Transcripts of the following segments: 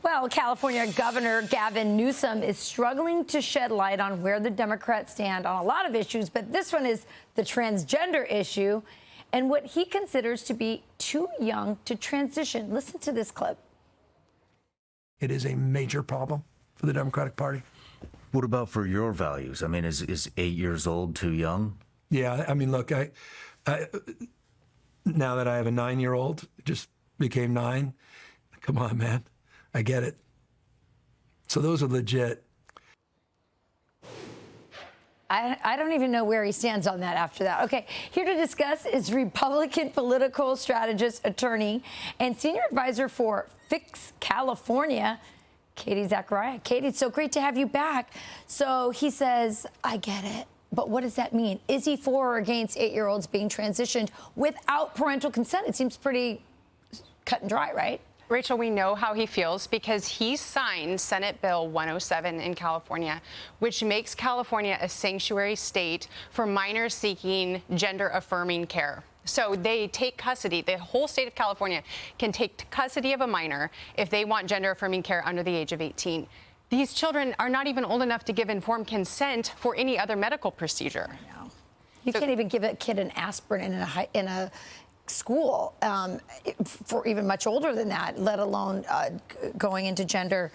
Well, California Governor Gavin Newsom is struggling to shed light on where the Democrats stand on a lot of issues, but this one is the transgender issue and what he considers to be too young to transition. Listen to this clip. It is a major problem for the Democratic Party. What about for your values? I mean, is 8 years old too young? Yeah, I mean, look, I now that I have a 9-year-old, just became 9. Come on, man. I get it. So those are legit. I don't even know where he stands on that after that. Okay, here to discuss is Republican political strategist, attorney, and senior advisor for Fix California, Katie Zacharia. Katie, it's so great to have you back. So he says, I get it. But what does that mean? Is he for or against 8-year-olds being transitioned without parental consent? It seems pretty cut and dry, right? Rachel, we know how he feels because he signed Senate Bill 107 in California, which makes California a sanctuary state for minors seeking gender-affirming care. So they take custody. The whole state of California can take custody of a minor if they want gender-affirming care under the age of 18. These children are not even old enough to give informed consent for any other medical procedure. I know. You can't even give a kid an aspirin in a school for even much older than that, let alone going into gender,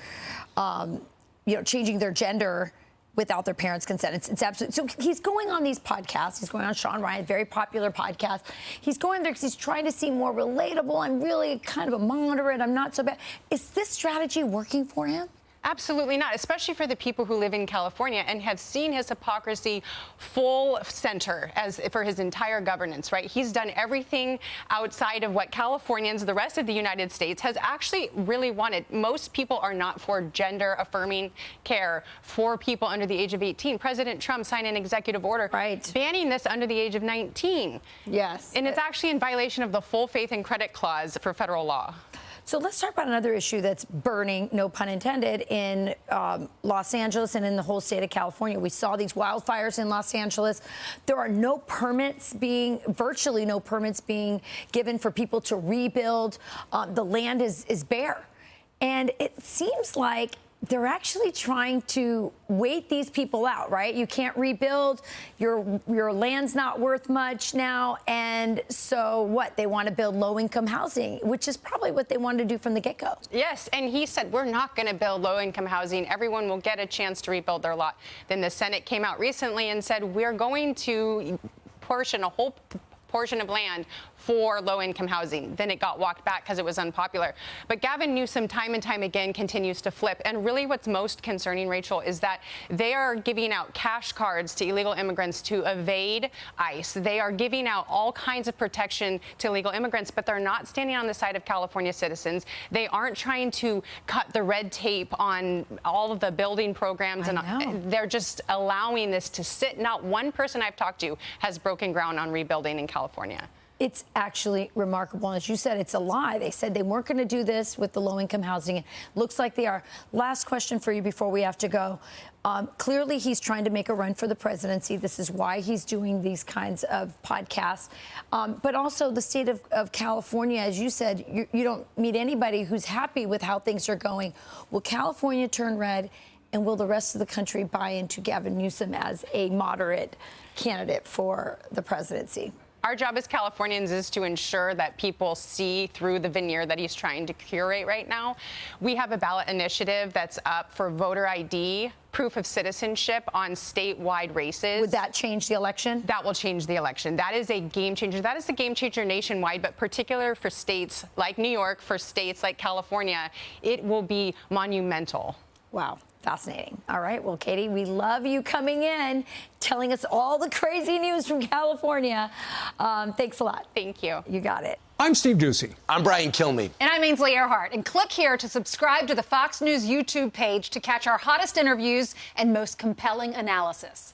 changing their gender without their parents' consent. It's absolutely. So he's going on these podcasts. He's going on Sean Ryan's very popular podcast. He's going there because he's trying to seem more relatable. I'm really kind of a moderate. I'm not so bad. Is this strategy working for him? Absolutely not, especially for the people who live in California and have seen his hypocrisy full center as for his entire governance, right? He's done everything outside of what Californians, the rest of the United States, has actually really wanted. Most people are not for gender-affirming care for people under the age of 18. President Trump signed an executive order banning this under the age of 19. Yes. And it's actually in violation of the full faith and credit clause for federal law. So let's talk about another issue that's burning, no pun intended, in Los Angeles and in the whole state of California. We saw these wildfires in Los Angeles. There are virtually no permits being given for people to rebuild. The land is bare. And it seems like they're actually trying to wait these people out, right? You can't rebuild. Your land's not worth much now. And so what? They want to build low-income housing, which is probably what they wanted to do from the get-go. Yes, and he said, we're not going to build low-income housing. Everyone will get a chance to rebuild their lot. Then the Senate came out recently and said, we're going to portion a whole portion of land for low-income housing. Then it got walked back because it was unpopular. But Gavin Newsom, time and time again, continues to flip. And really what's most concerning, Rachel, is that they are giving out cash cards to illegal immigrants to evade ICE. They are giving out all kinds of protection to illegal immigrants, but they're not standing on the side of California citizens. They aren't trying to cut the red tape on all of the building programs. And they're just allowing this to sit. Not one person I've talked to has broken ground on rebuilding in California. It's actually remarkable. As you said, it's a lie. They said they weren't going to do this with the low-income housing. It looks like they are. Last question for you before we have to go. Clearly, he's trying to make a run for the presidency. This is why he's doing these kinds of podcasts. But also the state of California, as you said, you don't meet anybody who's happy with how things are going. Will California turn red? And will the rest of the country buy into Gavin Newsom as a moderate candidate for the presidency? Our job as Californians is to ensure that people see through the veneer that he's trying to curate right now. We have a ballot initiative that's up for voter ID, proof of citizenship on statewide races. Would that change the election? That will change the election. That is a game changer. That is a game changer nationwide, but particular for states like New York, for states like California, it will be monumental. Wow. Fascinating. All right. Well, Katie, we love you coming in, telling us all the crazy news from California. Thanks a lot. Thank you. You got it. I'm Steve Doocy. I'm Brian Kilmeade. And I'm Ainsley Earhart. And click here to subscribe to the Fox News YouTube page to catch our hottest interviews and most compelling analysis.